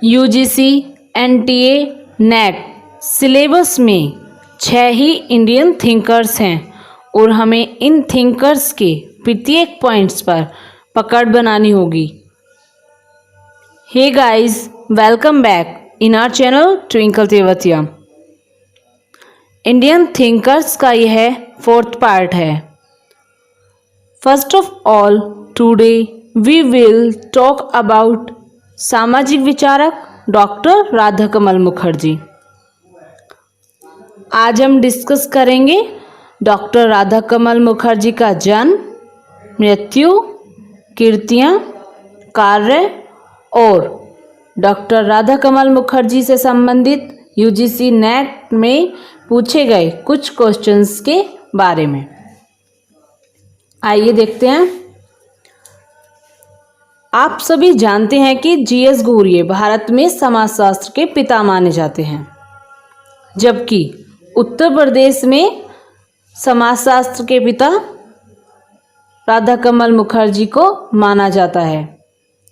UGC, NTA, net syllabus में 6 ही Indian thinkers हैं और हमें इन थिंकर्स के प्रत्येक पॉइंट्स पर पकड़ बनानी होगी। Hey guys, welcome back in our channel Twinkle Tewatia. Indian thinkers का यह 4th पार्ट है। First of all, today we will talk about सामाजिक विचारक डॉक्टर राधाकमल मुखर्जी। आज हम डिस्कस करेंगे डॉक्टर राधाकमल मुखर्जी का जन्म, मृत्यु, कृतियाँ, कार्य और डॉक्टर राधाकमल मुखर्जी से संबंधित यूजीसी नेट में पूछे गए कुछ क्वेश्चंस के बारे में। आइए देखते हैं। आप सभी जानते हैं कि जीएस घुरिये भारत में समाजशास्त्र के पिता माने जाते हैं, जबकि उत्तर प्रदेश में समाजशास्त्र के पिता राधाकमल मुखर्जी को माना जाता है।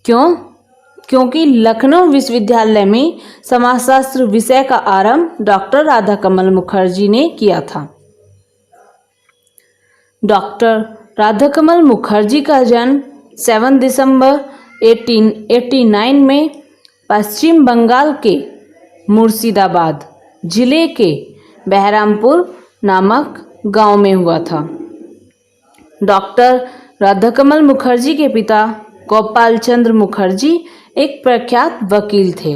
क्योंकि लखनऊ विश्वविद्यालय में समाजशास्त्र विषय का आरंभ डॉक्टर राधाकमल मुखर्जी ने किया था। डॉक्टर राधाकमल मुखर्जी का जन्म 7 दिसंबर 1889 में पश्चिम बंगाल के मुर्शिदाबाद जिले के बहरामपुर नामक गांव में हुआ था। डॉक्टर राधाकमल मुखर्जी के पिता गोपाल चंद्र मुखर्जी एक प्रख्यात वकील थे।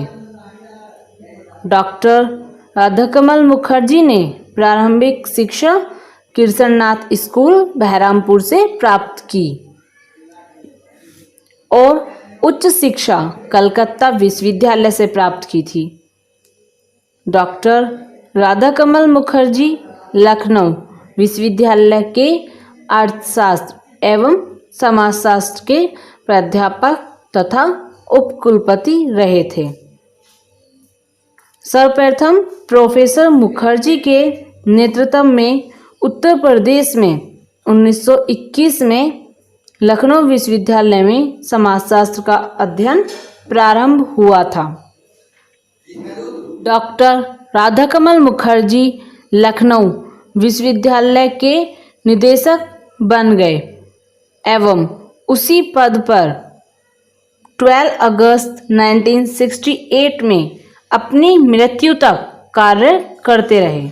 डॉक्टर राधाकमल मुखर्जी ने प्रारंभिक शिक्षा कृष्णनाथ स्कूल बहरामपुर से प्राप्त की और उच्च शिक्षा कलकत्ता विश्वविद्यालय से प्राप्त की थी। डॉक्टर राधाकमल मुखर्जी लखनऊ विश्वविद्यालय के अर्थशास्त्र एवं समाजशास्त्र के प्राध्यापक तथा उपकुलपति रहे थे। सर्वप्रथम प्रोफेसर मुखर्जी के नेतृत्व में उत्तर प्रदेश में 1921 में लखनऊ विश्वविद्यालय में समाजशास्त्र का अध्ययन प्रारंभ हुआ था। डॉक्टर राधाकमल मुखर्जी लखनऊ विश्वविद्यालय के निदेशक बन गए एवं उसी पद पर 12 अगस्त 1968 में अपनी मृत्यु तक कार्य करते रहे।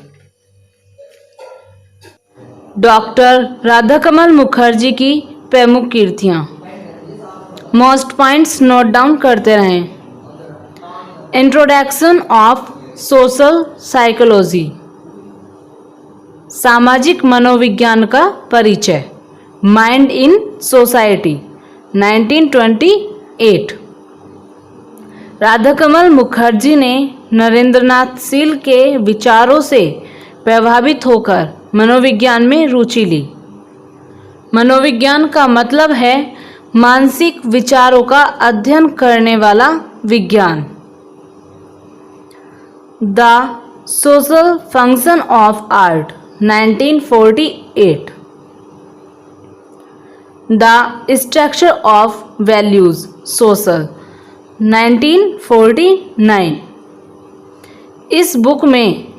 डॉक्टर राधाकमल मुखर्जी की प्रमुख कृतियाँ। मोस्ट पॉइंट्स नोट डाउन करते रहें। इंट्रोडक्शन ऑफ सोशल साइकोलॉजी, सामाजिक मनोविज्ञान का परिचय, mind in society 1928। Radhakamal Mukherjee ने नरेंद्रनाथ सील के विचारों से प्रभावित होकर मनोविज्ञान में रुचि ली। मनोविज्ञान का मतलब है मानसिक विचारों का अध्ययन करने वाला विज्ञान। The social function of art 1948। The structure of values social 1949। इस बुक में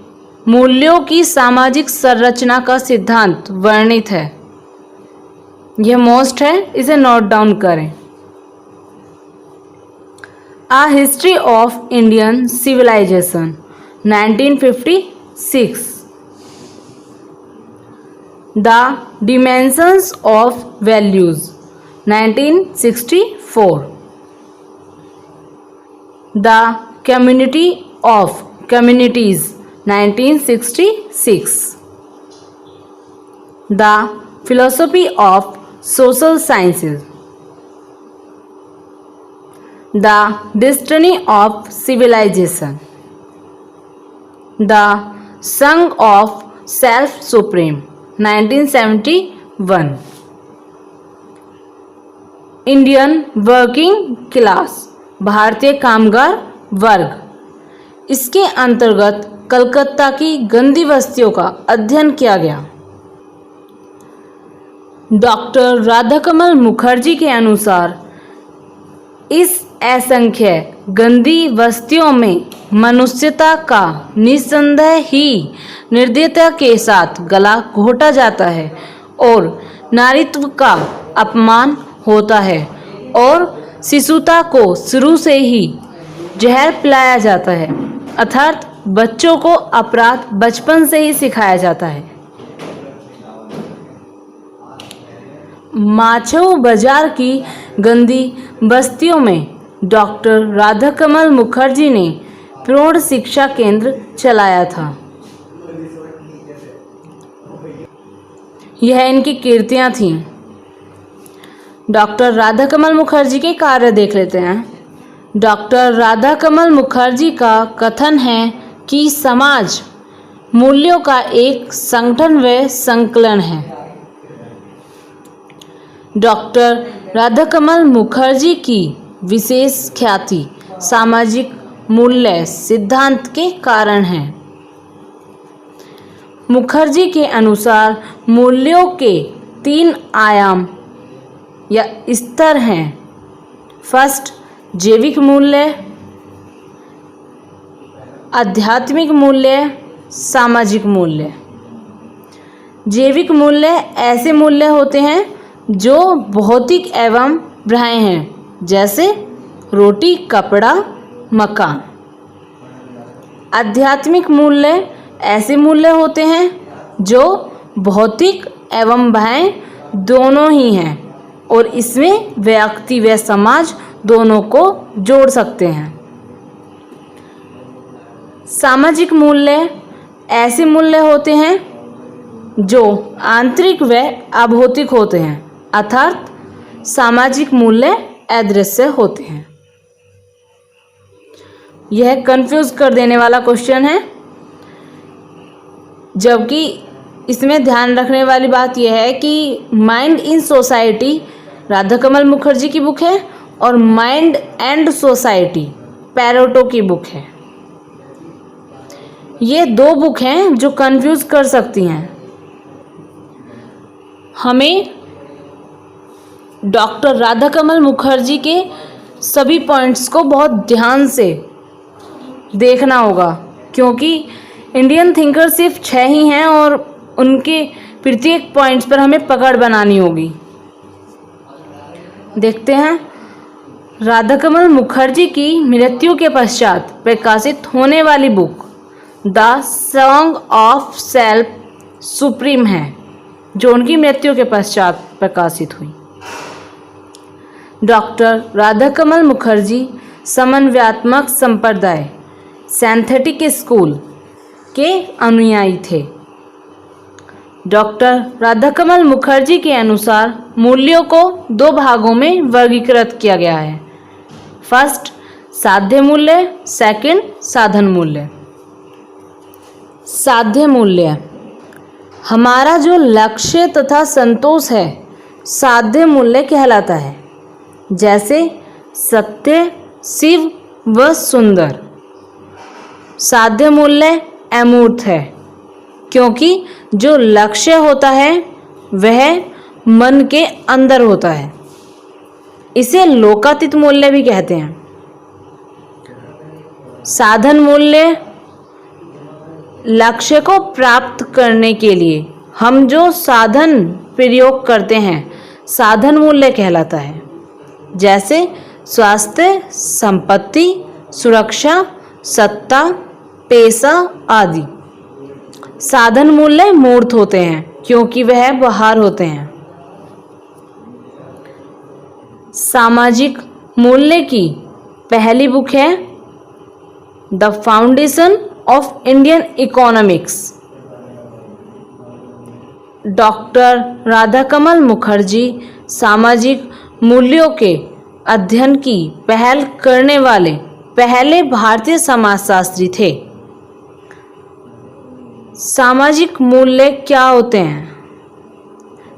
मूल्यों की सामाजिक संरचना का सिद्धांत वर्णित है। यह मोस्ट है, इसे नोट डाउन करें। A history of Indian civilisation 1956। The dimensions of values 1964। The community of communities 1966। The philosophy of social sciences. The destiny of civilisation. The song of self supreme 1971। Indian working class, भारतीय कामगार वर्ग, इसके अंतर्गत कलकत्ता की गंदी बस्तियों का अध्ययन किया गया। डॉक्टर राधाकमल मुखर्जी के अनुसार इस असंख्य गंदी बस्तियों में मनुष्यता का निस्संदेह ही निर्दयता के साथ गला घोटा जाता है और नारीत्व का अपमान होता है और शिशुता को शुरू से ही जहर पिलाया जाता है, अर्थात बच्चों को अपराध बचपन से ही सिखाया जाता है। माछो बाजार की गंदी बस्तियों में डॉक्टर राधाकमल मुखर्जी ने प्रौढ़ शिक्षा केंद्र चलाया था। यह इनकी कीर्तियां थीं। डॉक्टर राधाकमल मुखर्जी के कार्य देख लेते हैं। डॉक्टर राधाकमल मुखर्जी का कथन है कि समाज मूल्यों का एक संगठन व संकलन है। डॉक्टर राधाकमल मुखर्जी की विशेष ख्याति सामाजिक मूल्य सिद्धांत के कारण है। मुखर्जी के अनुसार मूल्यों के 3 आयाम या स्तर हैं। फर्स्ट, जैविक मूल्य, आध्यात्मिक मूल्य, सामाजिक मूल्य। जैविक मूल्य ऐसे मूल्य होते हैं जो भौतिक एवं बाह्य हैं, जैसे रोटी, कपड़ा, मकान। आध्यात्मिक मूल्य ऐसे मूल्य होते हैं जो भौतिक एवं बाह्य दोनों ही हैं और इसमें व्यक्ति व समाज दोनों को जोड़ सकते हैं। सामाजिक मूल्य ऐसे मूल्य होते हैं जो आंतरिक व अभौतिक होते हैं, अर्थात सामाजिक मूल्य अदृश्य होते हैं। यह कंफ्यूज कर देने वाला क्वेश्चन है, जबकि इसमें ध्यान रखने वाली बात यह है कि mind in society Radhakamal Mukherjee की बुक है और माइंड एंड सोसाइटी पैरेटो की बुक है। ये 2 बुक हैं जो कंफ्यूज कर सकती हैं। हमें डॉक्टर राधाकमल मुखर्जी के सभी पॉइंट्स को बहुत ध्यान से देखना होगा, क्योंकि इंडियन थिंकर सिर्फ 6 ही हैं और उनके प्रत्येक पॉइंट्स पर हमें पकड़ बनानी होगी। देखते हैं, राधाकमल मुखर्जी की मृत्यु के पश्चात प्रकाशित होने वाली book the song of self supreme है, जो उनकी मृत्यु के पश्चात प्रकाशित हुई। डॉक्टर राधाकमल मुखर्जी समन्वयात्मक संप्रदाय सिंथेटिक स्कूल के अनुयायी थे। डॉक्टर राधाकमल मुखर्जी के अनुसार मूल्यों को 2 भागों में वर्गीकृत किया गया है। फर्स्ट, साध्य मूल्य, सेकंड, साधन मूल्य। साध्य मूल्य हमारा जो लक्ष्य तथा संतोष है, साध्य मूल्य कहलाता है, जैसे सत्य, शिव व सुंदर। साध्य मूल्य अमूर्त है, क्योंकि जो लक्ष्य होता है वह मन के अंदर होता है। इसे लोकातीत मूल्य भी कहते हैं। साधन मूल्य लक्ष्य को प्राप्त करने के लिए हम जो साधन प्रयोग करते हैं, साधन मूल्य कहलाता है, जैसे स्वास्थ्य, संपत्ति, सुरक्षा, सत्ता, पेशा आदि। साधन मूल्य मूर्त होते हैं क्योंकि वह बाहर होते हैं। सामाजिक मूल्य की पहली बुक है the foundation of Indian economics. Doctor Radhakamal Mukherjee सामाजिक मूल्यों के अध्ययन की पहल करने वाले पहले भारतीय समाजशास्त्री थे। सामाजिक मूल्य क्या होते हैं?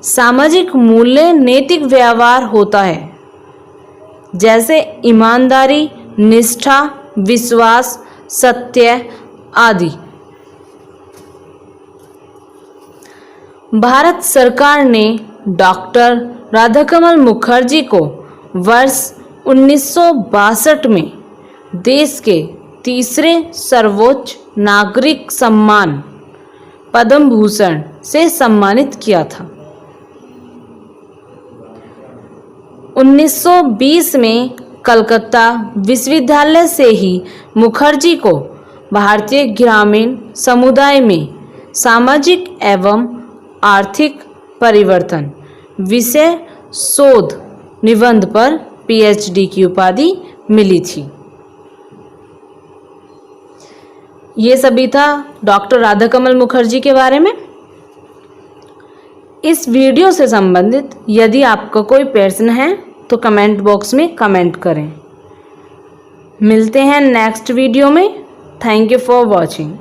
सामाजिक मूल्य नैतिक व्यवहार होता है, जैसे ईमानदारी, निष्ठा, विश्वास, सत्य आदि। भारत सरकार ने डॉक्टर राधाकमल मुखर्जी को वर्ष 1962 में देश के तीसरे सर्वोच्च नागरिक सम्मान पद्म भूषण से सम्मानित किया था। 1920 में कलकत्ता विश्वविद्यालय से ही मुखर्जी को भारतीय ग्रामीण समुदाय में सामाजिक एवं आर्थिक परिवर्तन विषय शोध निबंध पर पीएचडी की उपाधि मिली थी। ये सभी था डॉक्टर राधाकमल मुखर्जी के बारे में। इस वीडियो से संबंधित यदि आपका कोई प्रश्न है तो कमेंट बॉक्स में कमेंट करें। मिलते हैं नेक्स्ट वीडियो में। Thank you for watching.